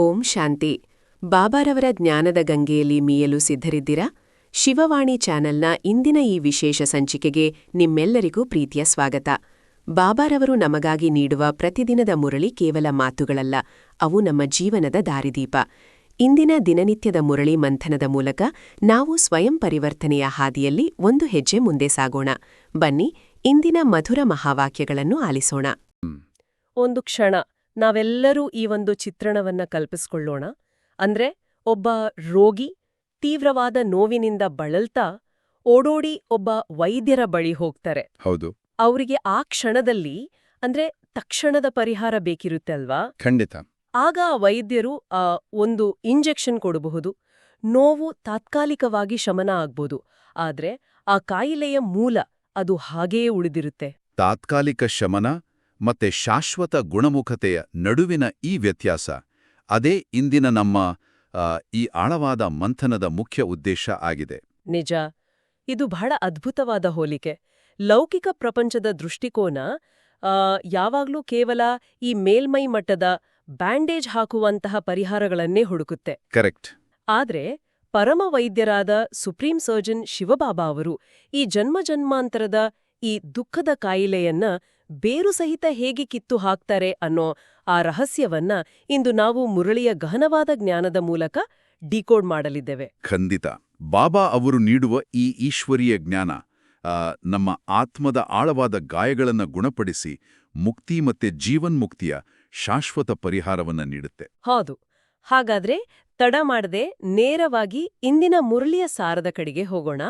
ಓಂ ಶಾಂತಿ. ಬಾಬಾರವರ ಜ್ಞಾನದ ಗಂಗೆಯಲ್ಲಿ ಮೀಯಲು ಸಿದ್ಧರಿದ್ದೀರಾ? ಶಿವವಾಣಿ ಚಾನೆಲ್ನ ಇಂದಿನ ಈ ವಿಶೇಷ ಸಂಚಿಕೆಗೆ ನಿಮ್ಮೆಲ್ಲರಿಗೂ ಪ್ರೀತಿಯ ಸ್ವಾಗತ. ಬಾಬಾರವರು ನಮಗಾಗಿ ನೀಡುವ ಪ್ರತಿದಿನದ ಮುರಳಿ ಕೇವಲ ಮಾತುಗಳಲ್ಲ, ಅವು ನಮ್ಮ ಜೀವನದ ದಾರಿದೀಪ. ಇಂದಿನ ದಿನನಿತ್ಯದ ಮುರಳಿ ಮಂಥನದ ಮೂಲಕ ನಾವು ಸ್ವಯಂ ಪರಿವರ್ತನೆಯ ಹಾದಿಯಲ್ಲಿ ಒಂದು ಹೆಜ್ಜೆ ಮುಂದೆ ಸಾಗೋಣ. ಬನ್ನಿ, ಇಂದಿನ ಮಧುರ ಮಹಾವಾಕ್ಯಗಳನ್ನು ಆಲಿಸೋಣ. ಒಂದು ಕ್ಷಣ ನಾವೆಲ್ಲರೂ ಈ ಒಂದು ಚಿತ್ರಣವನ್ನ ಕಲ್ಪಿಸ್ಕೊಳ್ಳೋಣ. ಅಂದ್ರೆ ಒಬ್ಬ ರೋಗಿ ತೀವ್ರವಾದ ನೋವಿನಿಂದ ಬಳಲ್ತಾ ಓಡೋಡಿ ಒಬ್ಬ ವೈದ್ಯರ ಬಳಿ ಹೋಗ್ತಾರೆ. ಹೌದು, ಅವರಿಗೆ ಆ ಕ್ಷಣದಲ್ಲಿ ಅಂದ್ರೆ ತಕ್ಷಣದ ಪರಿಹಾರ ಬೇಕಿರುತ್ತೆ ಅಲ್ವಾ? ಖಂಡಿತ. ಆಗ ಆ ವೈದ್ಯರು ಒಂದು ಇಂಜೆಕ್ಷನ್ ಕೊಡಬಹುದು, ನೋವು ತಾತ್ಕಾಲಿಕವಾಗಿ ಶಮನ ಆಗ್ಬೋದು. ಆದ್ರೆ ಆ ಕಾಯಿಲೆಯ ಮೂಲ ಅದು ಹಾಗೆಯೇ ಉಳಿದಿರುತ್ತೆ. ತಾತ್ಕಾಲಿಕ ಶಮನ ಮತ್ತೆ ಶಾಶ್ವತ ಗುಣಮುಖತೆಯ ನಡುವಿನ ಈ ವ್ಯತ್ಯಾಸ, ಅದೇ ಇಂದಿನ ನಮ್ಮ ಈ ಆಳವಾದ ಮಂಥನದ ಮುಖ್ಯ ಉದ್ದೇಶ ಆಗಿದೆ. ನಿಜ, ಇದು ಬಹಳ ಅದ್ಭುತವಾದ ಹೋಲಿಕೆ. ಲೌಕಿಕ ಪ್ರಪಂಚದ ದೃಷ್ಟಿಕೋನ ಯಾವಾಗ್ಲೂ ಕೇವಲ ಈ ಮೇಲ್ಮೈ ಮಟ್ಟದ ಬ್ಯಾಂಡೇಜ್ ಹಾಕುವಂತಹ ಪರಿಹಾರಗಳನ್ನೇ ಹುಡುಕುತ್ತೆ. ಕರೆಕ್ಟ್. ಆದ್ರೆ ಪರಮ ವೈದ್ಯರಾದ ಸುಪ್ರೀಂ ಸರ್ಜನ್ ಶಿವಬಾಬಾ ಅವರು ಈ ಜನ್ಮಾಂತರದ ಈ ದುಃಖದ ಕಾಯಿಲೆಯನ್ನ ಬೇರು ಸಹಿತ ಹೇಗೆ ಕಿತ್ತು ಹಾಕ್ತಾರೆ ಅನ್ನೋ ಆ ರಹಸ್ಯವನ್ನ ಇಂದು ನಾವು ಮುರಳಿಯ ಗಹನವಾದ ಜ್ಞಾನದ ಮೂಲಕ ಡಿಕೋಡ್ ಮಾಡಲಿದ್ದೇವೆ. ಖಂಡಿತ. ಬಾಬಾ ಅವರು ನೀಡುವ ಈ ಈಶ್ವರೀಯ ಜ್ಞಾನ ನಮ್ಮ ಆತ್ಮದ ಆಳವಾದ ಗಾಯಗಳನ್ನು ಗುಣಪಡಿಸಿ ಮುಕ್ತಿ ಮತ್ತೆ ಜೀವನ್ಮುಕ್ತಿಯ ಶಾಶ್ವತ ಪರಿಹಾರವನ್ನ ನೀಡುತ್ತೆ. ಹೌದು. ಹಾಗಾದ್ರೆ ತಡ ಮಾಡದೆ ನೇರವಾಗಿ ಇಂದಿನ ಮುರಳಿಯ ಸಾರದ ಕಡೆಗೆ ಹೋಗೋಣ.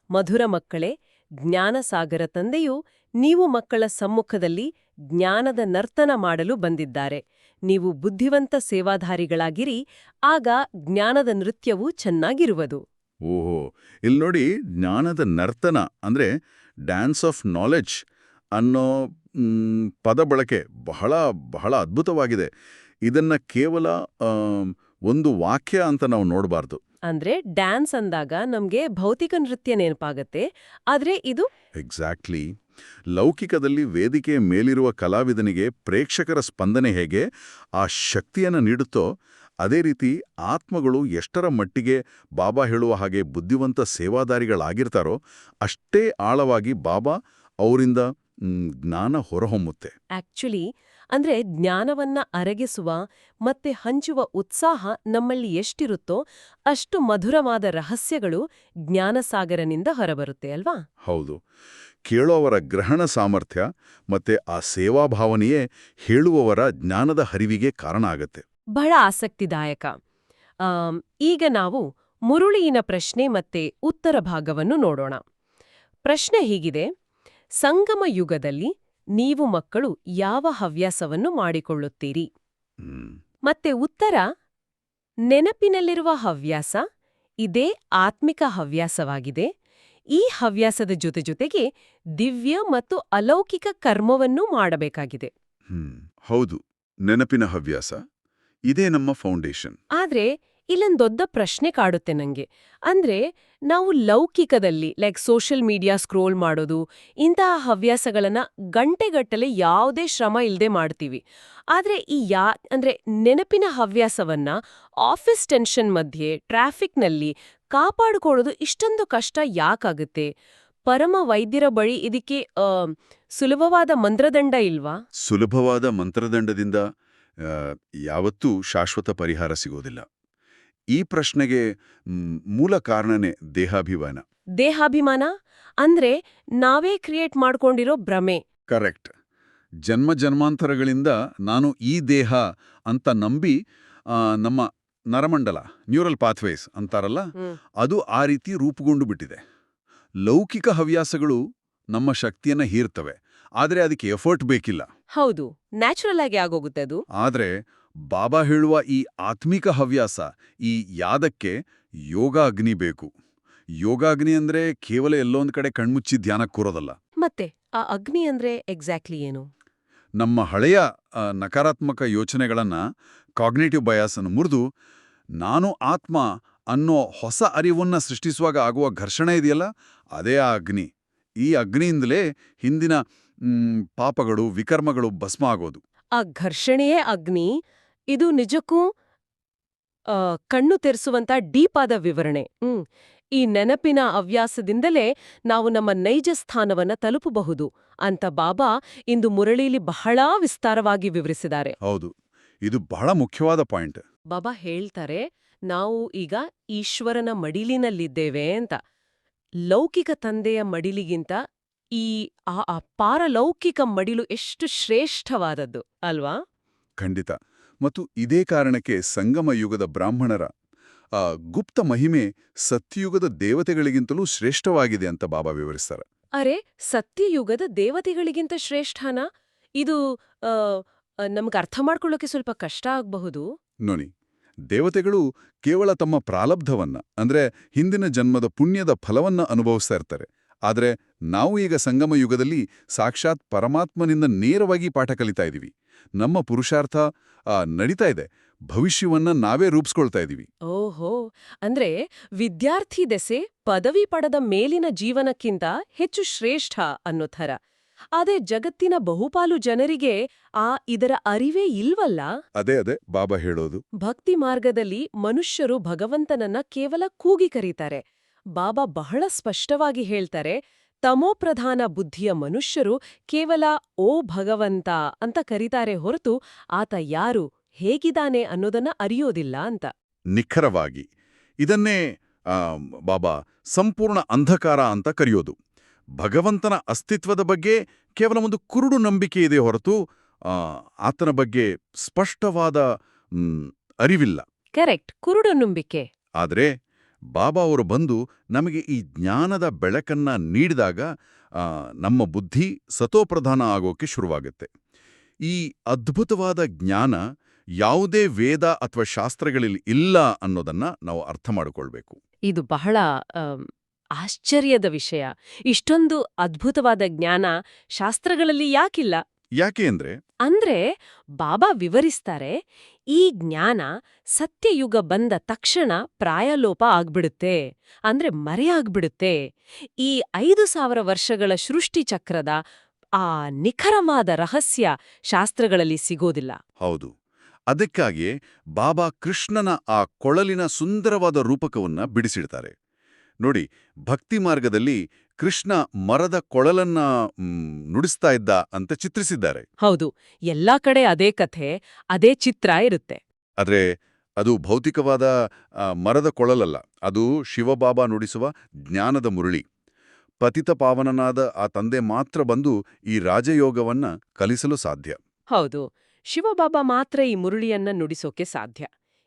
ಮಧುರ ಮಕ್ಕಳೇ, ಜ್ಞಾನಸಾಗರ ತಂದೆಯು ನೀವು ಮಕ್ಕಳ ಸಮ್ಮುಖದಲ್ಲಿ ಜ್ಞಾನದ ನರ್ತನ ಮಾಡಲು ಬಂದಿದ್ದಾರೆ. ನೀವು ಬುದ್ಧಿವಂತ ಸೇವಾಧಾರಿಗಳಾಗಿರಿ, ಆಗ ಜ್ಞಾನದ ನೃತ್ಯವೂ ಚೆನ್ನಾಗಿರುವುದು. ಓಹೋ, ಇಲ್ಲಿ ನೋಡಿ, ಜ್ಞಾನದ ನರ್ತನ ಅಂದ್ರೆ ಡ್ಯಾನ್ಸ್ ಆಫ್ ನಾಲೆಡ್ಜ್ ಅನ್ನೋ ಪದ ಬಳಕೆ ಬಹಳ ಬಹಳ ಅದ್ಭುತವಾಗಿದೆ. ಇದನ್ನ ಕೇವಲ ಒಂದು ವಾಕ್ಯ ಅಂತ ನಾವು ನೋಡಬಾರ್ದು. ಅಂದ್ರೆ ಡ್ಯಾನ್ಸ್ ಅಂದಾಗ ನಮ್ಗೆ ಭೌತಿಕ ನೃತ್ಯ ನೆನಪಾಗತ್ತೆ, ಆದ್ರೆ ಇದು ಎಕ್ಸಾಕ್ಟ್ಲಿ. ಲೌಕಿಕದಲ್ಲಿ ವೇದಿಕೆಯ ಮೇಲಿರುವ ಕಲಾವಿದನಿಗೆ ಪ್ರೇಕ್ಷಕರ ಸ್ಪಂದನೆ ಹೇಗೆ ಆ ಶಕ್ತಿಯನ್ನು ನೀಡುತ್ತೋ, ಅದೇ ರೀತಿ ಆತ್ಮಗಳು ಎಷ್ಟರ ಮಟ್ಟಿಗೆ ಬಾಬಾ ಹೇಳುವ ಹಾಗೆ ಬುದ್ಧಿವಂತ ಸೇವಾದಾರಿಗಳಾಗಿರ್ತಾರೋ ಅಷ್ಟೇ ಆಳವಾಗಿ ಬಾಬಾ ಅವರಿಂದ ಜ್ಞಾನ ಹೊರಹೊಮ್ಮುತ್ತೆ. ಆಕ್ಚುಲಿ ಅಂದ್ರೆ ಜ್ಞಾನವನ್ನ ಅರಗಿಸುವ ಮತ್ತೆ ಹಂಚುವ ಉತ್ಸಾಹ ನಮ್ಮಲ್ಲಿ ಎಷ್ಟಿರುತ್ತೋ ಅಷ್ಟು ಮಧುರವಾದ ರಹಸ್ಯಗಳು ಜ್ಞಾನಸಾಗರನಿಂದ ಹೊರಬರುತ್ತೆ ಅಲ್ವಾ? ಹೌದು. ಕೇಳೋವರ ಗ್ರಹಣ ಸಾಮರ್ಥ್ಯ ಮತ್ತೆ ಆ ಸೇವಾಭಾವನೆಯೇ ಹೇಳುವವರ ಜ್ಞಾನದ ಹರಿವಿಗೆ ಕಾರಣ ಆಗತ್ತೆ. ಬಹಳ ಆಸಕ್ತಿದಾಯಕ. ಈಗ ನಾವು ಮುರುಳಿಯಿನ ಪ್ರಶ್ನೆ ಮತ್ತೆ ಉತ್ತರ ಭಾಗವನ್ನು ನೋಡೋಣ. ಪ್ರಶ್ನೆ ಹೀಗಿದೆ: ಸಂಗಮ ಯುಗದಲ್ಲಿ ನೀವು ಮಕ್ಕಳು ಯಾವ ಹವ್ಯಾಸವನ್ನು ಮಾಡಿಕೊಳ್ಳುತ್ತೀರಿ? ಮತ್ತೆ ಉತ್ತರ: ನೆನಪಿನಲ್ಲಿರುವ ಹವ್ಯಾಸ ಇದೇ ಆತ್ಮಿಕ ಹವ್ಯಾಸವಾಗಿದೆ. ಈ ಹವ್ಯಾಸದ ಜೊತೆಗೆ ದಿವ್ಯ ಮತ್ತು ಅಲೌಕಿಕ ಕರ್ಮವನ್ನೂ ಮಾಡಬೇಕಾಗಿದೆ. ಹೌದು, ನೆನಪಿನ ಹವ್ಯಾಸ ಇದೇ ನಮ್ಮ ಫೌಂಡೇಶನ್. ಆದ್ರೆ ಇಲ್ಲೊಂದು ದೊಡ್ಡ ಪ್ರಶ್ನೆ ಕಾಡುತ್ತೆ ನಂಗೆ. ಅಂದ್ರೆ ನಾವು ಲೌಕಿಕದಲ್ಲಿ ಸೋಷಿಯಲ್ ಮೀಡಿಯಾ ಸ್ಕ್ರೋಲ್ ಮಾಡೋದು, ಇಂತಹ ಹವ್ಯಾಸಗಳನ್ನ ಗಂಟೆಗಟ್ಟಲೆ ಯಾವುದೇ ಶ್ರಮ ಇಲ್ಲದೆ ಮಾಡ್ತೀವಿ. ಆದ್ರೆ ಅಂದ್ರೆ ನೆನಪಿನ ಹವ್ಯಾಸವನ್ನ ಆಫೀಸ್ ಟೆನ್ಷನ್ ಮಧ್ಯೆ ಟ್ರಾಫಿಕ್ನಲ್ಲಿ ಕಾಪಾಡಿಕೊಳ್ಳೋದು ಇಷ್ಟೊಂದು ಕಷ್ಟ ಯಾಕಾಗುತ್ತೆ? ಪರಮ ವೈದ್ಯರ ಬಳಿ ಇದಕ್ಕೆ ಸುಲಭವಾದ ಮಂತ್ರದಂಡ ಇಲ್ವಾ? ಸುಲಭವಾದ ಮಂತ್ರದಂಡದಿಂದ ಯಾವತ್ತೂ ಶಾಶ್ವತ ಪರಿಹಾರ ಸಿಗೋದಿಲ್ಲ. ಈ ಪ್ರಶ್ನೆಗೆ ಮೂಲ ಕಾರಣನೇ ದೇಹಾಭಿಮಾನ. ದೇಹಾಭಿಮಾನ ಅಂದ್ರೆ ನಾವೇ ಕ್ರಿಯೇಟ್ ಮಾಡ್ಕೊಂಡಿರೋ ಭ್ರಮೆ. ಕರೆಕ್ಟ್. ಜನ್ಮಾಂತರಗಳಿಂದ ನಾನು ಈ ದೇಹ ಅಂತ ನಂಬಿ ನಮ್ಮ ನರಮಂಡಲ, ನ್ಯೂರಲ್ ಪಾಥ್ವೇಸ್ ಅಂತಾರಲ್ಲ, ಅದು ಆ ರೀತಿ ರೂಪುಗೊಂಡು ಬಿಟ್ಟಿದೆ. ಲೌಕಿಕ ಹವ್ಯಾಸಗಳು ನಮ್ಮ ಶಕ್ತಿಯನ್ನ ಹೀರ್ತವೆ, ಆದ್ರೆ ಅದಕ್ಕೆ ಎಫರ್ಟ್ ಬೇಕಿಲ್ಲ. ಹೌದು, ನ್ಯಾಚುರಲ್ ಆಗಿ ಆಗೋಗುತ್ತೆ ಅದು. ಆದ್ರೆ ಬಾಬಾ ಹೇಳುವ ಈ ಆತ್ಮಿಕ ಹವ್ಯಾಸ, ಈ ಯಾದಕ್ಕೆ ಯೋಗಾಗ್ನಿ ಬೇಕು. ಯೋಗಾಗ್ನಿ ಅಂದ್ರೆ ಕೇವಲ ಎಲ್ಲೊಂದ್ ಕಡೆ ಕಣ್ಮುಚ್ಚಿ ಧ್ಯಾನ ಕೂರೋದಲ್ಲ. ಮತ್ತೆ ಆ ಅಗ್ನಿ ಅಂದ್ರೆ ಎಕ್ಸಾಕ್ಟ್ಲಿ ಏನು? ನಮ್ಮ ಹಳೆಯ ನಕಾರಾತ್ಮಕ ಯೋಚನೆಗಳನ್ನ, ಕಾಗ್ನೇಟಿವ್ ಬಯಾಸ್ ಅನ್ನು ಮುರಿದು ನಾನು ಆತ್ಮ ಅನ್ನೋ ಹೊಸ ಅರಿವನ್ನ ಸೃಷ್ಟಿಸುವಾಗ ಆಗುವ ಘರ್ಷಣೆ ಇದೆಯಲ್ಲ, ಅದೇ ಆ ಅಗ್ನಿ. ಈ ಅಗ್ನಿಯಿಂದಲೇ ಹಿಂದಿನ ಪಾಪಗಳು, ವಿಕರ್ಮಗಳು ಭಸ್ಮ ಆಗೋದು. ಆ ಘರ್ಷಣೆಯೇ ಅಗ್ನಿ. ಇದು ನಿಜಕ್ಕೂ ಕಣ್ಣು ತೆರೆಸುವಂತ ಡೀಪ್ ಆದ ವಿವರಣೆ. ಈ ನೆನಪಿನ ಹವ್ಯಾಸದಿಂದಲೇ ನಾವು ನಮ್ಮ ನೈಜ ಸ್ಥಾನವನ್ನ ತಲುಪಬಹುದು ಅಂತ ಬಾಬಾ ಇಂದು ಮುರಳೀಲಿ ಬಹಳ ವಿಸ್ತಾರವಾಗಿ ವಿವರಿಸಿದ್ದಾರೆ. ಹೌದು, ಇದು ಬಹಳ ಮುಖ್ಯವಾದ ಪಾಯಿಂಟ್. ಬಾಬಾ ಹೇಳ್ತಾರೆ, ನಾವು ಈಗ ಈಶ್ವರನ ಮಡಿಲಿನಲ್ಲಿದ್ದೇವೆ ಅಂತ. ಲೌಕಿಕ ತಂದೆಯ ಮಡಿಲಿಗಿಂತ ಈ ಪಾರಲೌಕಿಕ ಮಡಿಲು ಎಷ್ಟು ಶ್ರೇಷ್ಠವಾದದ್ದು ಅಲ್ವಾ? ಖಂಡಿತ. ಮತ್ತು ಇದೇ ಕಾರಣಕ್ಕೆ ಸಂಗಮ ಯುಗದ ಬ್ರಾಹ್ಮಣರ ಗುಪ್ತ ಮಹಿಮೆ ಸತ್ಯಯುಗದ ದೇವತೆಗಳಿಗಿಂತಲೂ ಶ್ರೇಷ್ಠವಾಗಿದೆ ಅಂತ ಬಾಬಾ ವಿವರಿಸ್ತಾರೆ. ಅರೆ, ಸತ್ಯಯುಗದ ದೇವತೆಗಳಿಗಿಂತ ಶ್ರೇಷ್ಠನಾ? ಇದು ನಮ್ಗೆ ಅರ್ಥ ಮಾಡ್ಕೊಳ್ಳೋಕೆ ಸ್ವಲ್ಪ ಕಷ್ಟ ಆಗಬಹುದು. ನೋಡಿ, ದೇವತೆಗಳು ಕೇವಲ ತಮ್ಮ ಪ್ರಾಲಬ್ಧವನ್ನ, ಅಂದ್ರೆ ಹಿಂದಿನ ಜನ್ಮದ ಪುಣ್ಯದ ಫಲವನ್ನ ಅನುಭವಿಸ್ತಾ ಇರ್ತಾರೆ. ಆದರೆ ನಾವು ಈಗ ಸಂಗಮ ಯುಗದಲ್ಲಿ ಸಾಕ್ಷಾತ್ ಪರಮಾತ್ಮನಿಂದ ನೇರವಾಗಿ ಪಾಠ ಕಲಿತಾ ಇದ್ದೀವಿ. ನಮ್ಮ ಪುರುಷಾರ್ಥ ನಡೀತಾ ಇದೆ, ಭವಿಷ್ಯವನ್ನ ನಾವೇ ರೂಪಿಸ್ಕೊಳ್ತಾ ಇದ್ದೀವಿ. ಓಹೋ, ಅಂದ್ರೆ ವಿದ್ಯಾರ್ಥಿ ದೆಸೆ ಪದವಿ ಪಡೆದ ಮೇಲಿನ ಜೀವನಕ್ಕಿಂತ ಹೆಚ್ಚು ಶ್ರೇಷ್ಠ ಅನ್ನೋ ಥರ. ಅದೇ ಜಗತ್ತಿನ ಬಹುಪಾಲು ಜನರಿಗೆ ಇದರ ಅರಿವೇ ಇಲ್ವಲ್ಲ. ಅದೇ ಬಾಬಾ ಹೇಳೋದು. ಭಕ್ತಿ ಮಾರ್ಗದಲ್ಲಿ ಮನುಷ್ಯರು ಭಗವಂತನನ್ನ ಕೇವಲ ಕೂಗಿ ಕರೀತಾರೆ. ಬಾಬಾ ಬಹಳ ಸ್ಪಷ್ಟವಾಗಿ ಹೇಳ್ತಾರೆ, ತಮೋಪ್ರಧಾನ ಬುದ್ಧಿಯ ಮನುಷ್ಯರು ಕೇವಲ ಓ ಭಗವಂತ ಅಂತ ಕರೀತಾರೆ ಹೊರತು ಆತ ಯಾರು, ಹೇಗಿದ್ದಾನೆ ಅನ್ನೋದನ್ನ ಅರಿಯೋದಿಲ್ಲ ಅಂತ. ನಿಖರವಾಗಿ ಇದನ್ನೇ ಬಾಬಾ ಸಂಪೂರ್ಣ ಅಂಧಕಾರ ಅಂತ ಕರೆಯೋದು. ಭಗವಂತನ ಅಸ್ತಿತ್ವದ ಬಗ್ಗೆ ಕೇವಲ ಒಂದು ಕುರುಡು ನಂಬಿಕೆ ಇದೆ ಹೊರತು ಆತನ ಬಗ್ಗೆ ಸ್ಪಷ್ಟವಾದ ಅರಿವಿಲ್ಲ. ಕರೆಕ್ಟ್, ಕುರುಡು ನಂಬಿಕೆ. ಆದರೆ ಬಾಬಾ ಅವರು ಬಂದು ನಮಗೆ ಈ ಜ್ಞಾನದ ಬೆಳಕನ್ನ ನೀಡಿದಾಗ ನಮ್ಮ ಬುದ್ಧಿ ಸತೋಪ್ರಧಾನ ಆಗೋಕೆ ಶುರುವಾಗುತ್ತೆ. ಈ ಅದ್ಭುತವಾದ ಜ್ಞಾನ ಯಾವುದೇ ವೇದ ಅಥವಾ ಶಾಸ್ತ್ರಗಳಲ್ಲಿ ಇಲ್ಲ ಅನ್ನೋದನ್ನ ನಾವು ಅರ್ಥ ಮಾಡಿಕೊಳ್ಬೇಕು. ಇದು ಬಹಳ ಆಶ್ಚರ್ಯದ ವಿಷಯ. ಇಷ್ಟೊಂದು ಅದ್ಭುತವಾದ ಜ್ಞಾನ ಶಾಸ್ತ್ರಗಳಲ್ಲಿ ಯಾಕಿಲ್ಲ? ಯಾಕೆ ಅಂದ್ರೆ ಬಾಬಾ ವಿವರಿಸ್ತಾರೆ, ಈ ಜ್ಞಾನ ಸತ್ಯಯುಗ ಬಂದ ತಕ್ಷಣ ಪ್ರಾಯಲೋಪ ಆಗ್ಬಿಡುತ್ತೆ, ಅಂದ್ರೆ ಮರೆಯಾಗ್ಬಿಡುತ್ತೆ. ಈ 5000 ವರ್ಷಗಳ ಸೃಷ್ಟಿ ಚಕ್ರದ ಆ ನಿಖರವಾದ ರಹಸ್ಯ ಶಾಸ್ತ್ರಗಳಲ್ಲಿ ಸಿಗೋದಿಲ್ಲ. ಹೌದು, ಅದಕ್ಕಾಗಿಯೇ ಬಾಬಾ ಕೃಷ್ಣನ ಆ ಕೊಳಲಿನ ಸುಂದರವಾದ ರೂಪಕವನ್ನ ಬಿಡಿಸಿಡ್ತಾರೆ. ನೋಡಿ, ಭಕ್ತಿ ಮಾರ್ಗದಲ್ಲಿ ಕೃಷ್ಣ ಮರದ ಕೊಳಲನ್ನ ನುಡಿಸ್ತಾ ಇದ್ದ ಅಂತ ಚಿತ್ರಿಸಿದ್ದಾರೆ. ಹೌದು, ಎಲ್ಲಾ ಕಡೆ ಅದೇ ಕಥೆ, ಅದೇ ಚಿತ್ರ ಇರುತ್ತೆ. ಆದ್ರೆ ಅದು ಭೌತಿಕವಾದ ಮರದ ಕೊಳಲಲ್ಲ, ಅದು ಶಿವಬಾಬಾ ನುಡಿಸುವ ಜ್ಞಾನದ ಮುರಳಿ. ಪತಿತ ಪಾವನನಾದ ಆ ತಂದೆ ಮಾತ್ರ ಬಂದು ಈ ರಾಜಯೋಗವನ್ನ ಕಲಿಸಲು ಸಾಧ್ಯ. ಹೌದು, ಶಿವಬಾಬಾ ಮಾತ್ರ ಈ ಮುರಳಿಯನ್ನ ನುಡಿಸೋಕೆ ಸಾಧ್ಯ.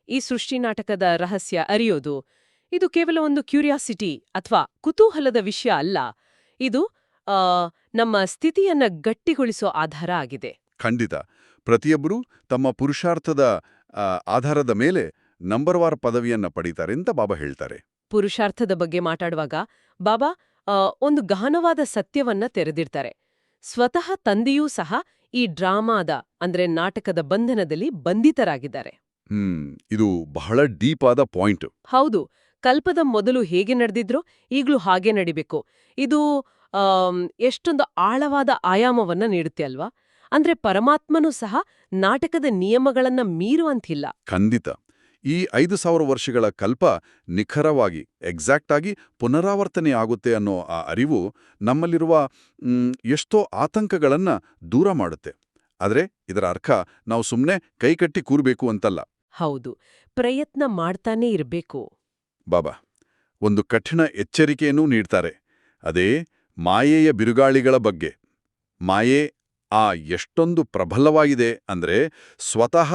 ಈ ಸೃಷ್ಟಿ ನಾಟಕದ ರಹಸ್ಯ ಅರಿಯೋದು ಇದು ಕೇವಲ ಒಂದು ಕ್ಯೂರಿಯಾಸಿಟಿ ಅಥವಾ ಕುತೂಹಲದ ವಿಷಯ ಅಲ್ಲ. ಇದು ನಮ್ಮ ಸ್ಥಿತಿಯನ್ನ ಗಟ್ಟಿಗೊಳಿಸೋ ಆಧಾರ ಆಗಿದೆ. ಖಂಡಿತ. ಪ್ರತಿಯೊಬ್ಬರೂ ತಮ್ಮ ಪುರುಷಾರ್ಥದ ಆಧಾರದ ಮೇಲೆ ನಂಬರ್ವಾರ್ ಪದವಿಯನ್ನ ಪಡೀತಾರೆ ಅಂತ ಬಾಬಾ ಹೇಳ್ತಾರೆ. ಪುರುಷಾರ್ಥದ ಬಗ್ಗೆ ಮಾತಾಡುವಾಗ ಬಾಬಾ ಒಂದು ಗಹನವಾದ ಸತ್ಯವನ್ನ ತೆರೆದಿರ್ತಾರೆ. ಸ್ವತಃ ತಂದೆಯೂ ಸಹ ಈ ಡ್ರಾಮಾದ ಅಂದ್ರೆ ನಾಟಕದ ಬಂಧನದಲ್ಲಿ ಬಂಧಿತರಾಗಿದ್ದಾರೆ. ಇದು ಬಹಳ ಡೀಪ್ ಆದ ಪಾಯಿಂಟ್. ಹೌದು, ಕಲ್ಪದ ಮೊದಲು ಹೇಗೆ ನಡೆದಿದ್ರೋ ಈಗ್ಲೂ ಹಾಗೆ ನಡಿಬೇಕು. ಇದು ಎಷ್ಟೊಂದು ಆಳವಾದ ಆಯಾಮವನ್ನ ನೀಡುತ್ತೆ ಅಲ್ವಾ? ಅಂದ್ರೆ ಪರಮಾತ್ಮನೂ ಸಹ ನಾಟಕದ ನಿಯಮಗಳನ್ನ ಮೀರುವಂತಿಲ್ಲ. ಖಂಡಿತ. ಈ 5000 ವರ್ಷಗಳ ಕಲ್ಪ ನಿಖರವಾಗಿ ಎಕ್ಸಾಕ್ಟ್ ಆಗಿ ಪುನರಾವರ್ತನೆ ಆಗುತ್ತೆ ಅನ್ನೋ ಆ ಅರಿವು ನಮ್ಮಲ್ಲಿರುವ ಎಷ್ಟೋ ಆತಂಕಗಳನ್ನ ದೂರ ಮಾಡುತ್ತೆ. ಆದ್ರೆ ಇದರ ಅರ್ಥ ನಾವು ಸುಮ್ಮನೆ ಕೈಕಟ್ಟಿ ಕೂರ್ಬೇಕು ಅಂತಲ್ಲ. ಹೌದು, ಪ್ರಯತ್ನ ಮಾಡ್ತಾನೇ ಇರಬೇಕು. ಬಾಬಾ ಒಂದು ಕಠಿಣ ಎಚ್ಚರಿಕೆಯನ್ನೂ ನೀಡ್ತಾರೆ. ಅದೇ ಮಾಯೆಯ ಬಿರುಗಾಳಿಗಳ ಬಗ್ಗೆ. ಮಾಯೆ ಎಷ್ಟೊಂದು ಪ್ರಬಲವಾಗಿದೆ ಅಂದ್ರೆ ಸ್ವತಃ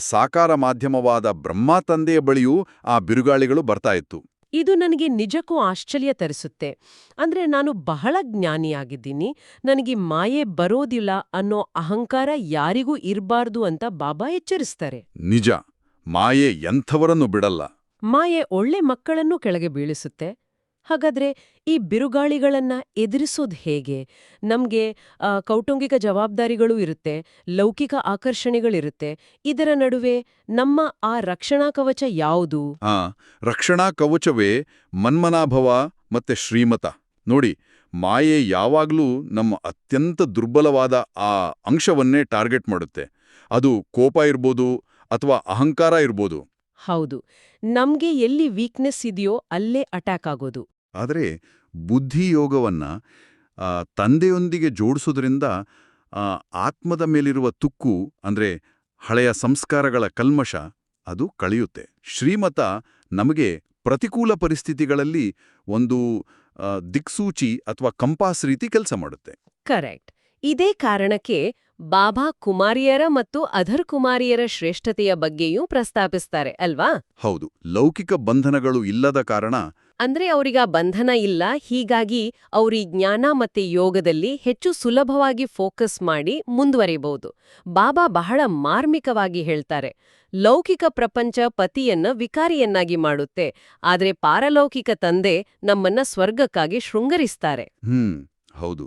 ಸಾಕಾರ ಮಾಧ್ಯಮವಾದ ಬ್ರಹ್ಮ ತಂದೆಯ ಬಳಿಯೂ ಆ ಬಿರುಗಾಳಿಗಳು ಬರ್ತಾ ಇತ್ತು. ಇದು ನನಗೆ ನಿಜಕ್ಕೂ ಆಶ್ಚರ್ಯ ತರಿಸುತ್ತೆ. ಅಂದ್ರೆ ನಾನು ಬಹಳ ಜ್ಞಾನಿಯಾಗಿದ್ದೀನಿ, ನನಗೆ ಮಾಯೆ ಬರೋದಿಲ್ಲ ಅನ್ನೋ ಅಹಂಕಾರ ಯಾರಿಗೂ ಇರಬಾರ್ದು ಅಂತ ಬಾಬಾ ಎಚ್ಚರಿಸ್ತಾರೆ. ನಿಜ, ಮಾಯೆ ಎಂಥವರನ್ನು ಬಿಡಲ್ಲ. ಮಾಯೆ ಒಳ್ಳೆ ಮಕ್ಕಳನ್ನೂ ಕೆಳಗೆ ಬೀಳಿಸುತ್ತೆ. ಹಾಗಾದ್ರೆ ಈ ಬಿರುಗಾಳಿಗಳನ್ನ ಎದುರಿಸೋದು ಹೇಗೆ? ನಮ್ಗೆ ಕೌಟುಂಬಿಕ ಜವಾಬ್ದಾರಿಗಳೂ ಇರುತ್ತೆ, ಲೌಕಿಕ ಆಕರ್ಷಣೆಗಳಿರುತ್ತೆ. ಇದರ ನಡುವೆ ನಮ್ಮ ಆ ರಕ್ಷಣಾ ಕವಚ ಯಾವುದು? ರಕ್ಷಣಾ ಕವಚವೇ ಮನ್ಮನಾಭವ ಮತ್ತೆ ಶ್ರೀಮತ. ನೋಡಿ, ಮಾಯೆ ಯಾವಾಗ್ಲೂ ನಮ್ಮ ಅತ್ಯಂತ ದುರ್ಬಲವಾದ ಆ ಅಂಶವನ್ನೇ ಟಾರ್ಗೆಟ್ ಮಾಡುತ್ತೆ. ಅದು ಕೋಪ ಇರ್ಬೋದು ಅಥವಾ ಅಹಂಕಾರ ಇರ್ಬೋದು. ಹೌದು, ನಮ್ಗೆ ಎಲ್ಲಿ ವೀಕ್ನೆಸ್ ಇದೆಯೋ ಅಲ್ಲೇ ಅಟ್ಯಾಕ್ ಆಗೋದು. ಆದರೆ ಬುದ್ಧಿಯೋಗವನ್ನ ತಂದೆಯೊಂದಿಗೆ ಜೋಡಿಸೋದ್ರಿಂದ ಆತ್ಮದ ಮೇಲಿರುವ ತುಕ್ಕು ಅಂದ್ರೆ ಹಳೆಯ ಸಂಸ್ಕಾರಗಳ ಕಲ್ಮಶ ಅದು ಕಳೆಯುತ್ತೆ. ಶ್ರೀಮತ ನಮಗೆ ಪ್ರತಿಕೂಲ ಪರಿಸ್ಥಿತಿಗಳಲ್ಲಿ ಒಂದು ದಿಕ್ಸೂಚಿ ಅಥವಾ ಕಂಪಾಸ್ ರೀತಿ ಕೆಲಸ ಮಾಡುತ್ತೆ. ಕರೆಕ್ಟ್. ಇದೇ ಕಾರಣಕ್ಕೆ ಬಾಬಾ ಕುಮಾರಿಯರ ಮತ್ತು ಅಧರ್ ಕುಮಾರಿಯರ ಶ್ರೇಷ್ಠತೆಯ ಬಗ್ಗೆಯೂ ಪ್ರಸ್ತಾಪಿಸ್ತಾರೆ ಅಲ್ವಾ? ಹೌದು, ಲೌಕಿಕ ಬಂಧನಗಳು ಇಲ್ಲದ ಕಾರಣ ಅಂದ್ರೆ ಅವರಿಗ ಬಂಧನ ಇಲ್ಲ, ಹೀಗಾಗಿ ಅವ್ರಿ ಜ್ಞಾನ ಮತ್ತೆ ಯೋಗದಲ್ಲಿ ಹೆಚ್ಚು ಸುಲಭವಾಗಿ ಫೋಕಸ್ ಮಾಡಿ ಮುಂದುವರಿಬಹುದು. ಬಾಬಾ ಬಹಳ ಮಾರ್ಮಿಕವಾಗಿ ಹೇಳ್ತಾರೆ, ಲೌಕಿಕ ಪ್ರಪಂಚ ಪತಿಯನ್ನ ವಿಕಾರಿಯನ್ನಾಗಿ ಮಾಡುತ್ತೆ, ಆದ್ರೆ ಪಾರಲೌಕಿಕ ತಂದೆ ನಮ್ಮನ್ನ ಸ್ವರ್ಗಕ್ಕಾಗಿ ಶೃಂಗರಿಸ್ತಾರೆ. ಹೌದು.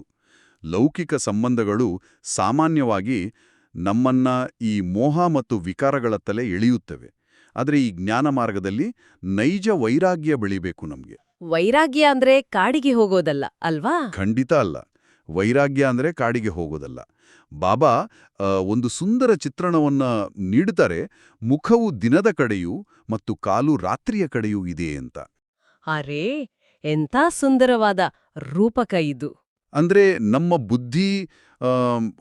ಲೌಕಿಕ ಸಂಬಂಧಗಳು ಸಾಮಾನ್ಯವಾಗಿ ನಮ್ಮನ್ನ ಈ ಮೋಹ ಮತ್ತು ವಿಕಾರಗಳತ್ತಲೇ ಎಳೆಯುತ್ತವೆ. ಆದರೆ ಈ ಜ್ಞಾನ ಮಾರ್ಗದಲ್ಲಿ ನೈಜ ವೈರಾಗ್ಯ ಬೆಳಿಬೇಕು ನಮ್ಗೆ. ವೈರಾಗ್ಯ ಅಂದ್ರೆ ಕಾಡಿಗೆ ಹೋಗೋದಲ್ಲ ಅಲ್ವಾ? ಖಂಡಿತ ಅಲ್ಲ. ವೈರಾಗ್ಯ ಅಂದ್ರೆ ಕಾಡಿಗೆ ಹೋಗೋದಲ್ಲ. ಬಾಬಾ ಒಂದು ಸುಂದರ ಚಿತ್ರಣವನ್ನ ನೀಡುತ್ತಾರೆ, ಮುಖವು ದಿನದ ಕಡೆಯೂ ಮತ್ತು ಕಾಲು ರಾತ್ರಿಯ ಕಡೆಯೂ ಇದೆ ಅಂತ. ಅರೇ, ಎಂಥ ಸುಂದರವಾದ ರೂಪಕ ಇದು! ಅಂದ್ರೆ ನಮ್ಮ ಬುದ್ಧಿ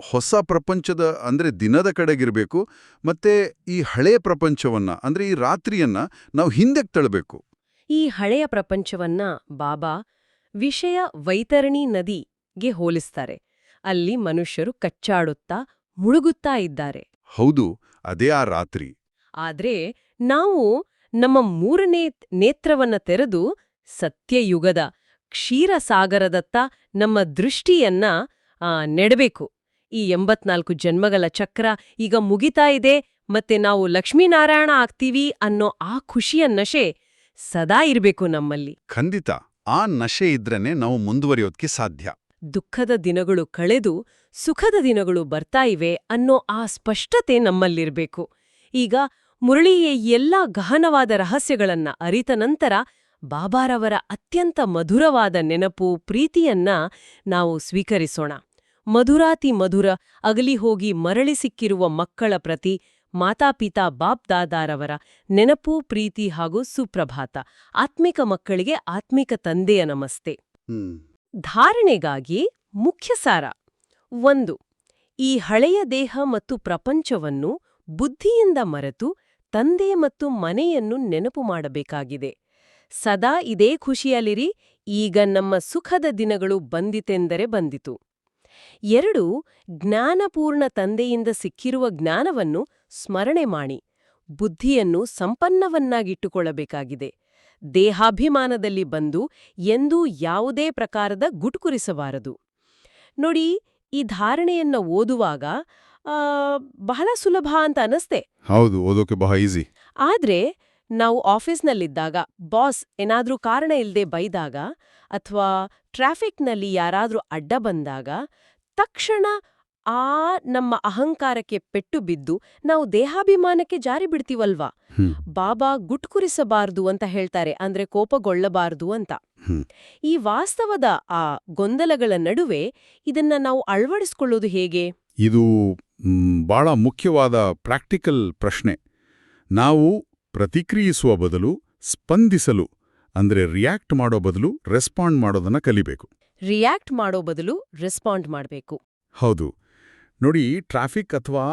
ಹೊಸ ಪ್ರಪಂಚದ ಅಂದ್ರೆ ದಿನದ ಕಡೆಗಿರಬೇಕು, ಮತ್ತೆ ಈ ಹಳೆಯ ಪ್ರಪಂಚವನ್ನ ಅಂದ್ರೆ ಈ ರಾತ್ರಿಯನ್ನ ನಾವು ಹಿಂದಕ್ಕೆ ತಳ್ಳಬೇಕು. ಈ ಹಳೆಯ ಪ್ರಪಂಚವನ್ನ ಬಾಬಾ ವಿಷಯ ವೈತರಣಿ ನದಿಗೆ ಹೋಲಿಸ್ತಾರೆ. ಅಲ್ಲಿ ಮನುಷ್ಯರು ಕಚ್ಚಾಡುತ್ತಾ ಮುಳುಗುತ್ತಾ ಇದ್ದಾರೆ. ಹೌದು, ಅದೇ ಆ ರಾತ್ರಿ. ಆದ್ರೆ ನಾವು ನಮ್ಮ ಮೂರನೇ ನೇತ್ರವನ್ನ ತೆರೆದು ಸತ್ಯಯುಗದ ಕ್ಷೀರಸಾಗರದತ್ತ ನಮ್ಮ ದೃಷ್ಟಿಯನ್ನ ನೆಡಬೇಕು. ಈ 84 ಜನ್ಮಗಳ ಚಕ್ರ ಈಗ ಮುಗಿತಾ ಇದೆ, ಮತ್ತೆ ನಾವು ಲಕ್ಷ್ಮೀನಾರಾಯಣ ಆಗ್ತೀವಿ ಅನ್ನೋ ಆ ಖುಷಿಯ ನಶೆ ಸದಾ ಇರಬೇಕು ನಮ್ಮಲ್ಲಿ. ಖಂಡಿತ, ಆ ನಶೆ ಇದ್ರೇನೆ ನಾವು ಮುಂದುವರಿಯೋದಕ್ಕೆ ಸಾಧ್ಯ. ದುಃಖದ ದಿನಗಳು ಕಳೆದು ಸುಖದ ದಿನಗಳು ಬರ್ತಾ ಇವೆ ಅನ್ನೋ ಆ ಸ್ಪಷ್ಟತೆ ನಮ್ಮಲ್ಲಿರ್ಬೇಕು. ಈಗ ಮುರಳಿಯ ಎಲ್ಲಾ ಗಹನವಾದ ರಹಸ್ಯಗಳನ್ನ ಅರಿತ ನಂತರ ಬಾಬಾರವರ ಅತ್ಯಂತ ಮಧುರವಾದ ನೆನಪು, ಪ್ರೀತಿಯನ್ನ ನಾವು ಸ್ವೀಕರಿಸೋಣ. ಮಧುರಾತಿ ಮಧುರ ಅಗಲಿ ಹೋಗಿ ಮರಳಿ ಸಿಕ್ಕಿರುವ ಮಕ್ಕಳ ಪ್ರತಿ ಮಾತಾಪಿತಾ ಬಾಪ್ ದಾದಾರವರ ನೆನಪು, ಪ್ರೀತಿ ಹಾಗೂ ಸುಪ್ರಭಾತ. ಆತ್ಮಿಕ ಮಕ್ಕಳಿಗೆ ಆತ್ಮಿಕ ತಂದೆಯ ನಮಸ್ತೆ. ಧಾರಣೆಗಾಗಿ ಮುಖ್ಯ ಸಾರ 1. ಈ ಹಳೆಯ ದೇಹ ಮತ್ತು ಪ್ರಪಂಚವನ್ನು ಬುದ್ಧಿಯಿಂದ ಮರೆತು ತಂದೆ ಮತ್ತು ಮನೆಯನ್ನು ನೆನಪು ಮಾಡಬೇಕಾಗಿದೆ. ಸದಾ ಇದೇ ಖುಷಿಯಲ್ಲಿರಿ, ಈಗ ನಮ್ಮ ಸುಖದ ದಿನಗಳು ಬಂದಿತೆಂದರೆ ಬಂದಿತು. 2. ಜ್ಞಾನಪೂರ್ಣ ತಂದೆಯಿಂದ ಸಿಕ್ಕಿರುವ ಜ್ಞಾನವನ್ನು ಸ್ಮರಣೆ ಮಾಡಿ ಬುದ್ಧಿಯನ್ನು ಸಂಪನ್ನವನ್ನಾಗಿಟ್ಟುಕೊಳ್ಳಬೇಕಾಗಿದೆ. ದೇಹಾಭಿಮಾನದಲ್ಲಿ ಬಂದು ಎಂದೂ ಯಾವುದೇ ಪ್ರಕಾರದ ಗುಟುಕುರಿಸಬಾರದು. ನೋಡಿ, ಈ ಧಾರಣೆಯನ್ನ ಓದುವಾಗ ಬಹಳ ಸುಲಭ ಅಂತ ಅನಸ್ತೆ. ಹೌದು, ಓದೋಕೆ ಬಹಳ ಈಸಿ. ಆದ್ರೆ ನಾವು ಆಫೀಸ್ನಲ್ಲಿದ್ದಾಗ ಬಾಸ್ ಏನಾದ್ರೂ ಕಾರಣ ಇಲ್ಲದೆ ಬೈದಾಗ ಅಥವಾ ಟ್ರಾಫಿಕ್ನಲ್ಲಿ ಯಾರಾದ್ರೂ ಅಡ್ಡ ಬಂದಾಗ ತಕ್ಷಣ ಆ ನಮ್ಮ ಅಹಂಕಾರಕ್ಕೆ ಪೆಟ್ಟು ಬಿದ್ದು ನಾವು ದೇಹಾಭಿಮಾನಕ್ಕೆ ಜಾರಿ ಬಿಡ್ತೀವಲ್ವಾ? ಬಾಬಾ ಗುಟ್ಕುರಿಸಬಾರ್ದು ಅಂತ ಹೇಳ್ತಾರೆ, ಅಂದ್ರೆ ಕೋಪಗೊಳ್ಳಬಾರ್ದು ಅಂತ. ಈ ವಾಸ್ತವದ ಆ ಗೊಂದಲಗಳ ನಡುವೆ ಇದನ್ನ ನಾವು ಅಳವಡಿಸ್ಕೊಳ್ಳೋದು ಹೇಗೆ? ಇದು ಬಹಳ ಮುಖ್ಯವಾದ ಪ್ರಾಕ್ಟಿಕಲ್ ಪ್ರಶ್ನೆ. ನಾವು ಪ್ರತಿಕ್ರಿಯಿಸುವ ಬದಲು ಸ್ಪಂದಿಸಲು ಅಂದ್ರೆ ರಿಯಾಕ್ಟ್ ಮಾಡೋ ಬದಲು ರೆಸ್ಪಾಂಡ್ ಮಾಡೋದನ್ನ ಕಲಿಬೇಕು. ರಿಯಾಕ್ಟ್ ಮಾಡೋ ಬದಲು ರೆಸ್ಪಾಂಡ್ ಮಾಡಬೇಕು. ಹೌದು. ನೋಡಿ, ಟ್ರಾಫಿಕ್ ಅಥವಾ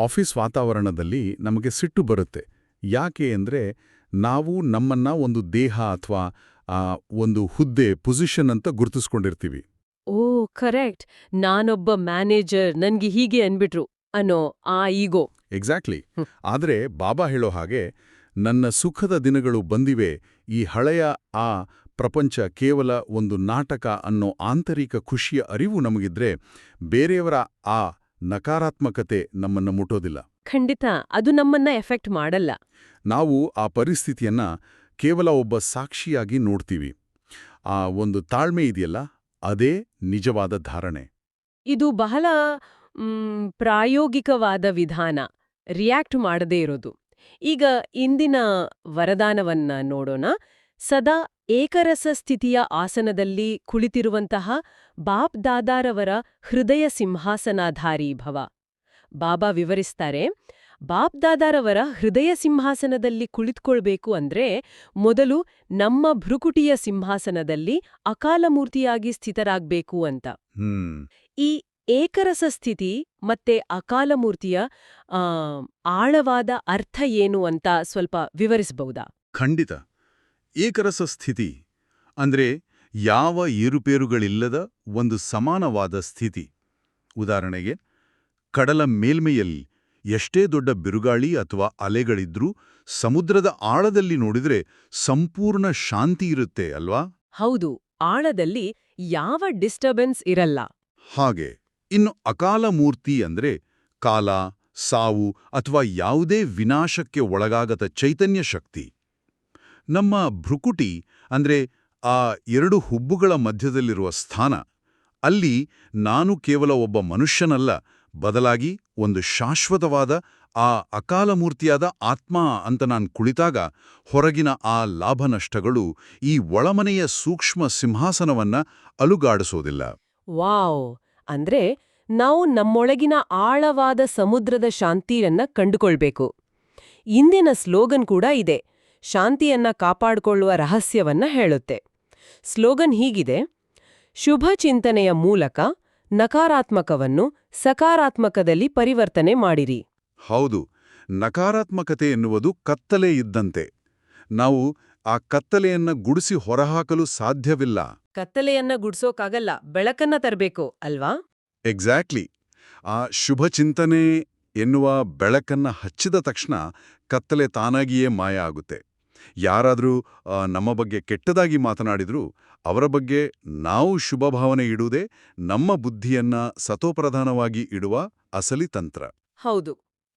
ಆಫೀಸ್ ವಾತಾವರಣದಲ್ಲಿ ನಮಗೆ ಸಿಟ್ಟು ಬರುತ್ತೆ. ಯಾಕೆ ಅಂದ್ರೆ ನಾವು ನಮ್ಮನ್ನ ಒಂದು ದೇಹ ಅಥವಾ ಒಂದು ಹುದ್ದೆ, ಪೊಸಿಷನ್ ಅಂತ ಗುರುತಿಸ್ಕೊಂಡಿರ್ತೀವಿ. ಓ ಕರೆಕ್ಟ್, ನಾನೊಬ್ಬ ಮ್ಯಾನೇಜರ್, ನನ್ಗೆ ಹೀಗೆ ಅನ್ಬಿಟ್ರು ಅನ್ನೋ ಆ ಈಗೋ. ಎಕ್ಸಾಕ್ಟ್ಲಿ. ಆದ್ರೆ ಬಾಬಾ ಹೇಳೋ ಹಾಗೆ ನನ್ನ ಸುಖದ ದಿನಗಳು ಬಂದಿವೆ, ಈ ಹಳೆಯ ಆ ಪ್ರಪಂಚ ಕೇವಲ ಒಂದು ನಾಟಕ ಅನ್ನೋ ಆಂತರಿಕ ಖುಷಿಯ ಅರಿವು ನಮಗಿದ್ರೆ ಬೇರೆಯವರ ಆ ನಕಾರಾತ್ಮಕತೆ ನಮ್ಮನ್ನ ಮುಟ್ಟೋದಿಲ್ಲ. ಖಂಡಿತ, ಅದು ನಮ್ಮನ್ನ ಎಫೆಕ್ಟ್ ಮಾಡಲ್ಲ. ನಾವು ಆ ಪರಿಸ್ಥಿತಿಯನ್ನ ಕೇವಲ ಒಬ್ಬ ಸಾಕ್ಷಿಯಾಗಿ ನೋಡ್ತೀವಿ. ಆ ಒಂದು ತಾಳ್ಮೆ ಇದೆಯಲ್ಲ, ಅದೇ ನಿಜವಾದ ಧಾರಣೆ. ಇದು ಬಹಳ ಪ್ರಾಯೋಗಿಕವಾದ ವಿಧಾನ, ರಿಯಾಕ್ಟ್ ಮಾಡದೇ ಇರೋದು. ಈಗ ಇಂದಿನ ವರದಾನವನ್ನ ನೋಡೋಣ. ಸದಾ ಏಕರಸ ಸ್ಥಿತಿಯ ಆಸನದಲ್ಲಿ ಕುಳಿತಿರುವಂತಹ ಬಾಪ್ ದಾದಾರವರ ಹೃದಯ ಸಿಂಹಾಸನಾಧಾರಿ ಭವ. ಬಾಬಾ ವಿವರಿಸ್ತಾರೆ, ಬಾಪ್ದಾದಾರವರ ಹೃದಯ ಸಿಂಹಾಸನದಲ್ಲಿ ಕುಳಿತುಕೊಳ್ಬೇಕು ಅಂದ್ರೆ ಮೊದಲು ನಮ್ಮ ಭ್ರುಕುಟಿಯ ಸಿಂಹಾಸನದಲ್ಲಿ ಅಕಾಲಮೂರ್ತಿಯಾಗಿ ಸ್ಥಿತರಾಗ್ಬೇಕು ಅಂತ. ಈ ಏಕರಸ ಸ್ಥಿತಿ ಮತ್ತೆ ಅಕಾಲಮೂರ್ತಿಯ ಆಳವಾದ ಅರ್ಥ ಏನು ಅಂತ ಸ್ವಲ್ಪ ವಿವರಿಸಬಹುದಾ? ಖಂಡಿತ. ಏಕರಸ ಸ್ಥಿತಿ ಅಂದ್ರೆ ಯಾವ ಏರುಪೇರುಗಳಿಲ್ಲದ ಒಂದು ಸಮಾನವಾದ ಸ್ಥಿತಿ. ಉದಾಹರಣೆಗೆ, ಕಡಲ ಮೇಲ್ಮೆಯಲ್ಲಿ ಎಷ್ಟೇ ದೊಡ್ಡ ಬಿರುಗಾಳಿ ಅಥವಾ ಅಲೆಗಳಿದ್ರೂ ಸಮುದ್ರದ ಆಳದಲ್ಲಿ ನೋಡಿದ್ರೆ ಸಂಪೂರ್ಣ ಶಾಂತಿ ಇರುತ್ತೆ ಅಲ್ವಾ? ಹೌದು, ಆಳದಲ್ಲಿ ಯಾವ ಡಿಸ್ಟರ್ಬೆನ್ಸ್ ಇರಲ್ಲ. ಹಾಗೆ ಇನ್ನು ಅಕಾಲಮೂರ್ತಿ ಅಂದ್ರೆ ಕಾಲ, ಸಾವು ಅಥವಾ ಯಾವುದೇ ವಿನಾಶಕ್ಕೆ ಒಳಗಾಗದ ಚೈತನ್ಯ ಶಕ್ತಿ. ನಮ್ಮ ಭ್ರುಕುಟಿ ಅಂದ್ರೆ ಆ ಎರಡು ಹುಬ್ಬುಗಳ ಮಧ್ಯದಲ್ಲಿರುವ ಸ್ಥಾನ, ಅಲ್ಲಿ ನಾನು ಕೇವಲ ಒಬ್ಬ ಮನುಷ್ಯನಲ್ಲ, ಬದಲಾಗಿ ಒಂದು ಶಾಶ್ವತವಾದ ಆ ಅಕಾಲಮೂರ್ತಿಯಾದ ಆತ್ಮ ಅಂತ ನಾನು ಕುಳಿತಾಗ ಹೊರಗಿನ ಆ ಲಾಭನಷ್ಟಗಳು ಈ ಒಳಮನೆಯ ಸೂಕ್ಷ್ಮ ಸಿಂಹಾಸನವನ್ನ ಅಲುಗಾಡಿಸೋದಿಲ್ಲ. ವಾವ್! ಅಂದ್ರೆ ನಾವು ನಮ್ಮೊಳಗಿನ ಆಳವಾದ ಸಮುದ್ರದ ಶಾಂತಿಯನ್ನ ಕಂಡುಕೊಳ್ಬೇಕು. ಇಂದಿನ ಸ್ಲೋಗನ್ ಕೂಡ ಇದೆ, ಶಾಂತಿಯನ್ನ ಕಾಪಾಡಿಕೊಳ್ಳುವ ರಹಸ್ಯವನ್ನ ಹೇಳುತ್ತೆ. ಸ್ಲೋಗನ್ ಹೀಗಿದೆ: ಶುಭ ಚಿಂತನೆಯ ಮೂಲಕ ನಕಾರಾತ್ಮಕವನ್ನು ಸಕಾರಾತ್ಮಕದಲ್ಲಿ ಪರಿವರ್ತನೆ ಮಾಡಿರಿ. ಹೌದು, ನಕಾರಾತ್ಮಕತೆ ಎನ್ನುವುದು ಕತ್ತಲೆ ಇದ್ದಂತೆ. ನಾವು ಆ ಕತ್ತಲೆಯನ್ನ ಗುಡಿಸಿ ಹೊರಹಾಕಲು ಸಾಧ್ಯವಿಲ್ಲ. ಕತ್ತಲೆಯನ್ನ ಗುಡ್ಸೋಕಾಗಲ್ಲ, ಬೆಳಕನ್ನ ತರಬೇಕು ಅಲ್ವಾ? ಎಕ್ಸಾಕ್ಟ್ಲಿ. ಆ ಶುಭ ಚಿಂತನೆ ಎನ್ನುವ ಬೆಳಕನ್ನ ಹಚ್ಚಿದ ತಕ್ಷಣ ಕತ್ತಲೆ ತಾನಾಗಿಯೇ ಮಾಯ ಆಗುತ್ತೆ. ಯಾರಾದರೂ ನಮ್ಮ ಬಗ್ಗೆ ಕೆಟ್ಟದಾಗಿ ಮಾತನಾಡಿದ್ರೂ ಅವರ ಬಗ್ಗೆ ನಾವು ಶುಭ ಭಾವನೆ ಇಡುವುದೇ ನಮ್ಮ ಬುದ್ಧಿಯನ್ನ ಸತೋಪ್ರಧಾನವಾಗಿ ಇಡುವ ಅಸಲಿ ತಂತ್ರ. ಹೌದು,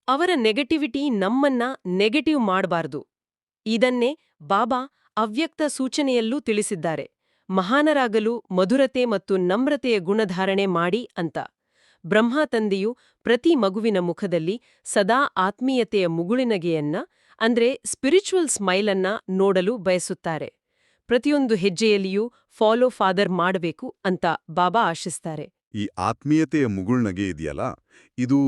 ಅವರ ನೆಗೆಟಿವಿಟಿ ನಮ್ಮನ್ನ ನೆಗೆಟಿವ್ ಮಾಡಬಾರ್ದು. ಇದನ್ನೇ ಬಾಬಾ ಅವ್ಯಕ್ತ ಸೂಚನೆಯಲ್ಲೂ ತಿಳಿಸಿದ್ದಾರೆ. ಮಹಾನರಾಗಲು ಮಧುರತೆ ಮತ್ತು ನಮ್ರತೆಯ ಗುಣಧಾರಣೆ ಮಾಡಿ ಅಂತ. ಬ್ರಹ್ಮ ತಂದೆಯು ಪ್ರತಿ ಮಗುವಿನ ಮುಖದಲ್ಲಿ ಸದಾ ಆತ್ಮೀಯತೆಯ ಮುಗುಳಿನಗೆಯನ್ನ, ಅಂದ್ರೆ ಸ್ಪಿರಿಚುವಲ್ ಸ್ಮೈಲನ್ನ ನೋಡಲು ಬಯಸುತ್ತಾರೆ. ಪ್ರತಿಯೊಂದು ಹೆಜ್ಜೆಯಲ್ಲಿಯೂ ಫಾಲೋ ಫಾದರ್ ಮಾಡಬೇಕು ಅಂತ ಬಾಬಾ ಆಶಿಸ್ತಾರೆ. ಈ ಆತ್ಮೀಯತೆಯ ಮುಗುಳ್ನಗೆ ಇದೆಯಲ್ಲ, ಇದು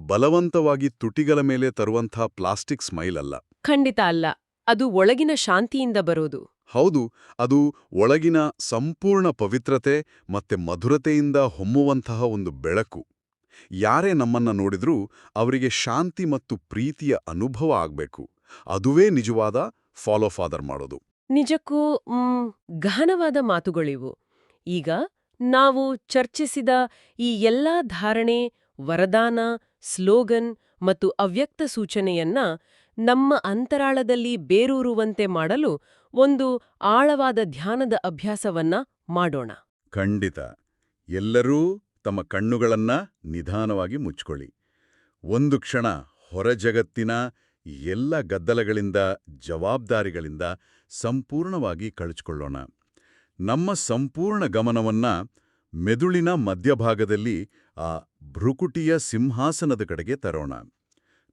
ಬಲವಂತವಾಗಿ ತುಟಿಗಳ ಮೇಲೆ ತರುವಂಥ ಪ್ಲಾಸ್ಟಿಕ್ ಸ್ಮೈಲ್ ಅಲ್ಲ. ಖಂಡಿತ ಅಲ್ಲ. ಅದು ಒಳಗಿನ ಶಾಂತಿಯಿಂದ ಬರೋದು. ಹೌದು, ಅದು ಒಳಗಿನ ಸಂಪೂರ್ಣ ಪವಿತ್ರತೆ ಮತ್ತೆ ಮಧುರತೆಯಿಂದ ಹೊಮ್ಮುವಂತಹ ಒಂದು ಬೆಳಕು. ಯಾರೇ ನಮ್ಮನ್ನ ನೋಡಿದ್ರೂ ಅವರಿಗೆ ಶಾಂತಿ ಮತ್ತು ಪ್ರೀತಿಯ ಅನುಭವ ಆಗ್ಬೇಕು. ಅದುವೇ ನಿಜವಾದ ಫಾಲೋ ಫಾದರ್ ಮಾಡೋದು. ನಿಜಕ್ಕೂ ಗಹನವಾದ ಮಾತುಗಳಿವು. ಈಗ ನಾವು ಚರ್ಚಿಸಿದ ಈ ಎಲ್ಲಾ ಧಾರಣೆ, ವರದಾನ, ಸ್ಲೋಗನ್ ಮತ್ತು ಅವ್ಯಕ್ತ ಸೂಚನೆಯನ್ನ ನಮ್ಮ ಅಂತರಾಳದಲ್ಲಿ ಬೇರೂರುವಂತೆ ಮಾಡಲು ಒಂದು ಆಳವಾದ ಧ್ಯಾನದ ಅಭ್ಯಾಸವನ್ನ ಮಾಡೋಣ. ಖಂಡಿತ. ಎಲ್ಲರೂ ತಮ್ಮ ಕಣ್ಣುಗಳನ್ನ ನಿಧಾನವಾಗಿ ಮುಚ್ಕೊಳ್ಳಿ. ಒಂದು ಕ್ಷಣ ಹೊರ ಜಗತ್ತಿನ ಎಲ್ಲ ಗದ್ದಲಗಳಿಂದ, ಜವಾಬ್ದಾರಿಗಳಿಂದ ಸಂಪೂರ್ಣವಾಗಿ ಕಳಚಿಕೊಳ್ಳೋಣ. ನಮ್ಮ ಸಂಪೂರ್ಣ ಗಮನವನ್ನ ಮೆದುಳಿನ ಮಧ್ಯಭಾಗದಲ್ಲಿ ಆ ಭ್ರುಕುಟಿಯ ಸಿಂಹಾಸನದ ಕಡೆಗೆ ತರೋಣ.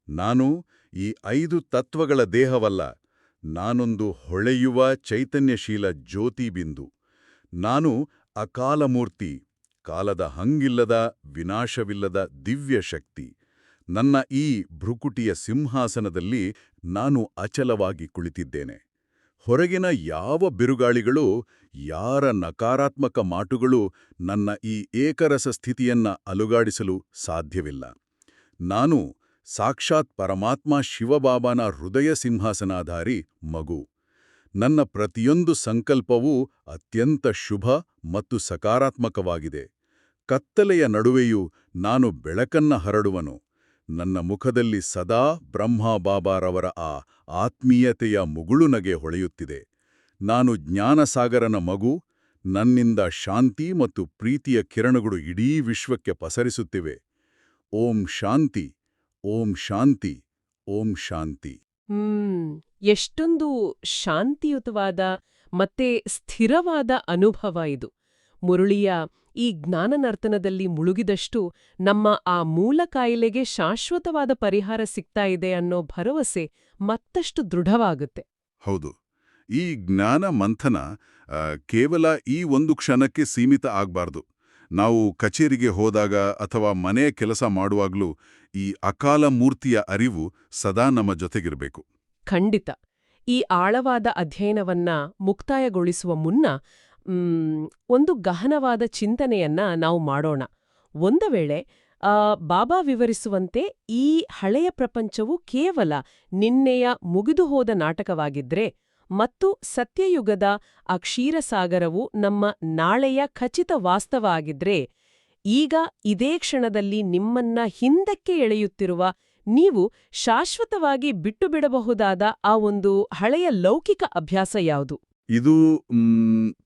ನಾನು ಈ 5 ತತ್ವಗಳ ದೇಹವಲ್ಲ, ನಾನೊಂದು ಹೊಳೆಯುವ ಚೈತನ್ಯಶೀಲ ಜ್ಯೋತಿ ಬಿಂದು. ನಾನು ಅಕಾಲಮೂರ್ತಿ, ಕಾಲದ ಹಂಗಿಲ್ಲದ, ವಿನಾಶವಿಲ್ಲದ ದಿವ್ಯ ಶಕ್ತಿ. ನನ್ನ ಈ ಭ್ರುಕುಟಿಯ ಸಿಂಹಾಸನದಲ್ಲಿ ನಾನು ಅಚಲವಾಗಿ ಕುಳಿತಿದ್ದೇನೆ. ಹೊರಗಿನ ಯಾವ ಬಿರುಗಾಳಿಗಳೂ, ಯಾರ ನಕಾರಾತ್ಮಕ ಮಾಟುಗಳೂ ನನ್ನ ಈ ಏಕರಸ ಸ್ಥಿತಿಯನ್ನ ಅಲುಗಾಡಿಸಲು ಸಾಧ್ಯವಿಲ್ಲ. ನಾನು ಸಾಕ್ಷಾತ್ ಪರಮಾತ್ಮ ಶಿವಬಾಬಾನ ಹೃದಯ ಸಿಂಹಾಸನಾಧಾರಿ ಮಗು. ನನ್ನ ಪ್ರತಿಯೊಂದು ಸಂಕಲ್ಪವೂ ಅತ್ಯಂತ ಶುಭ ಮತ್ತು ಸಕಾರಾತ್ಮಕವಾಗಿದೆ. ಕತ್ತಲೆಯ ನಡುವೆಯೂ ನಾನು ಬೆಳಕನ್ನ ಹರಡುವನು. ನನ್ನ ಮುಖದಲ್ಲಿ ಸದಾ ಬ್ರಹ್ಮ ಬಾಬಾರವರ ಆ ಆತ್ಮೀಯತೆಯ ಮುಗುಳುನಗೆ ಹೊಳೆಯುತ್ತಿದೆ. ನಾನು ಜ್ಞಾನಸಾಗರನ ಮಗು. ನನ್ನಿಂದ ಶಾಂತಿ ಮತ್ತು ಪ್ರೀತಿಯ ಕಿರಣಗಳು ಇಡೀ ವಿಶ್ವಕ್ಕೆ ಪಸರಿಸುತ್ತಿವೆ. ಓಂ ಶಾಂತಿ, ಓಂ ಶಾಂತಿ, ಓಂ ಶಾಂತಿ. ಎಷ್ಟೊಂದು ಶಾಂತಿಯುತವಾದ ಮತ್ತೆ ಸ್ಥಿರವಾದ ಅನುಭವ ಇದು. ಮುರುಳಿಯ ಈ ಜ್ಞಾನನರ್ತನದಲ್ಲಿ ಮುಳುಗಿದಷ್ಟು ನಮ್ಮ ಆ ಮೂಲ ಕಾಯಿಲೆಗೆ ಶಾಶ್ವತವಾದ ಪರಿಹಾರ ಸಿಗ್ತಾ ಇದೆ ಅನ್ನೋ ಭರವಸೆ ಮತ್ತಷ್ಟು ದೃಢವಾಗುತ್ತೆ. ಹೌದು, ಈ ಜ್ಞಾನ ಮಂಥನ ಕೇವಲ ಈ ಒಂದು ಕ್ಷಣಕ್ಕೆ ಸೀಮಿತ ಆಗ್ಬಾರ್ದು. ನಾವು ಕಚೇರಿಗೆ ಹೋದಾಗ ಅಥವಾ ಮನೆಯ ಕೆಲಸ ಮಾಡುವಾಗಲೂ ಈ ಅಕಾಲ ಮೂರ್ತಿಯ ಅರಿವು ಸದಾ ನಮ್ಮ ಜೊತೆಗಿರಬೇಕು. ಖಂಡಿತ. ಈ ಆಳವಾದ ಅಧ್ಯಯನವನ್ನ ಮುಕ್ತಾಯಗೊಳಿಸುವ ಮುನ್ನ ಒಂದು ಗಹನವಾದ ಚಿಂತನೆಯನ್ನ ನಾವು ಮಾಡೋಣ. ಒಂದು ವೇಳೆ ಬಾಬಾ ವಿವರಿಸುವಂತೆ ಈ ಹಳೆಯ ಪ್ರಪಂಚವು ಕೇವಲ ನಿನ್ನೆಯ ಮುಗಿದುಹೋದ ನಾಟಕವಾಗಿದ್ರೆ ಮತ್ತು ಸತ್ಯಯುಗದ ಆ ಕ್ಷೀರಸಾಗರವು ನಮ್ಮ ನಾಳೆಯ ಖಚಿತ ವಾಸ್ತವ ಆಗಿದ್ರೆ, ಈಗ ಇದೇ ಕ್ಷಣದಲ್ಲಿ ನಿಮ್ಮನ್ನ ಹಿಂದಕ್ಕೆ ಎಳೆಯುತ್ತಿರುವ ನೀವು ಶಾಶ್ವತವಾಗಿ ಬಿಟ್ಟು ಬಿಡಬಹುದಾದ ಆ ಒಂದು ಹಳೆಯ ಲೌಕಿಕ ಅಭ್ಯಾಸ ಯಾವುದು? ಇದು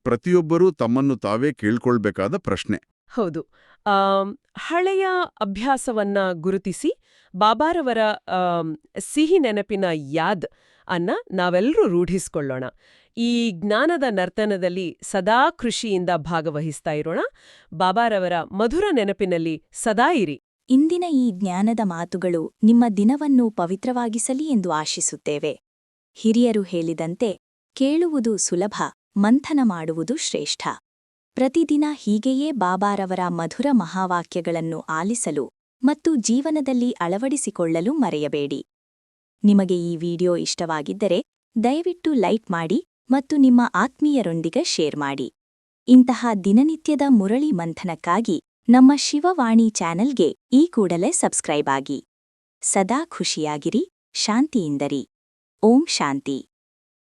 ಪ್ರತಿಯೊಬ್ಬರೂ ತಮ್ಮನ್ನು ತಾವೇ ಕೇಳ್ಕೊಳ್ಬೇಕಾದ ಪ್ರಶ್ನೆ. ಹೌದು. ಹಳೆಯ ಅಭ್ಯಾಸವನ್ನ ಗುರುತಿಸಿ ಬಾಬಾರವರ ಸಿಹಿ ನೆನಪಿನ ಯಾದ್ ಅನ್ನ ನಾವೆಲ್ಲರೂ ರೂಢಿಸ್ಕೊಳ್ಳೋಣ. ಈ ಜ್ಞಾನದ ನರ್ತನದಲ್ಲಿ ಸದಾ ಖುಷಿಯಿಂದ ಭಾಗವಹಿಸ್ತಾ ಇರೋಣ. ಬಾಬಾರವರ ಮಧುರ ನೆನಪಿನಲ್ಲಿ ಸದಾ ಇರಿ. ಇಂದಿನ ಈ ಜ್ಞಾನದ ಮಾತುಗಳು ನಿಮ್ಮ ದಿನವನ್ನು ಪವಿತ್ರವಾಗಿಸಲಿ ಎಂದು ಆಶಿಸುತ್ತೇವೆ. ಹಿರಿಯರು ಹೇಳಿದಂತೆ, ಕೇಳುವುದು ಸುಲಭ, ಮಂಥನ ಮಾಡುವುದು ಶ್ರೇಷ್ಠ. ಪ್ರತಿದಿನ ಹೀಗೆಯೇ ಬಾಬಾರವರ ಮಧುರ ಮಹಾವಾಕ್ಯಗಳನ್ನು ಆಲಿಸಲು ಮತ್ತು ಜೀವನದಲ್ಲಿ ಅಳವಡಿಸಿಕೊಳ್ಳಲು ಮರೆಯಬೇಡಿ. ನಿಮಗೆ ಈ ವಿಡಿಯೋ ಇಷ್ಟವಾಗಿದ್ದರೆ ದಯವಿಟ್ಟು ಲೈಕ್ ಮಾಡಿ ಮತ್ತು ನಿಮ್ಮ ಆತ್ಮೀಯರೊಂದಿಗೆ ಶೇರ್ ಮಾಡಿ. ಇಂತಹ ದಿನನಿತ್ಯದ ಮುರಳಿ ಮಂಥನಕ್ಕಾಗಿ ನಮ್ಮ ಶಿವವಾಣಿ ಚಾನೆಲ್ಗೆ ಈ ಕೂಡಲೇ ಸಬ್ಸ್ಕ್ರೈಬ್ ಆಗಿ. ಸದಾ ಖುಷಿಯಾಗಿರಿ, ಶಾಂತಿಯಿಂದರಿ. ಓಂ ಶಾಂತಿ.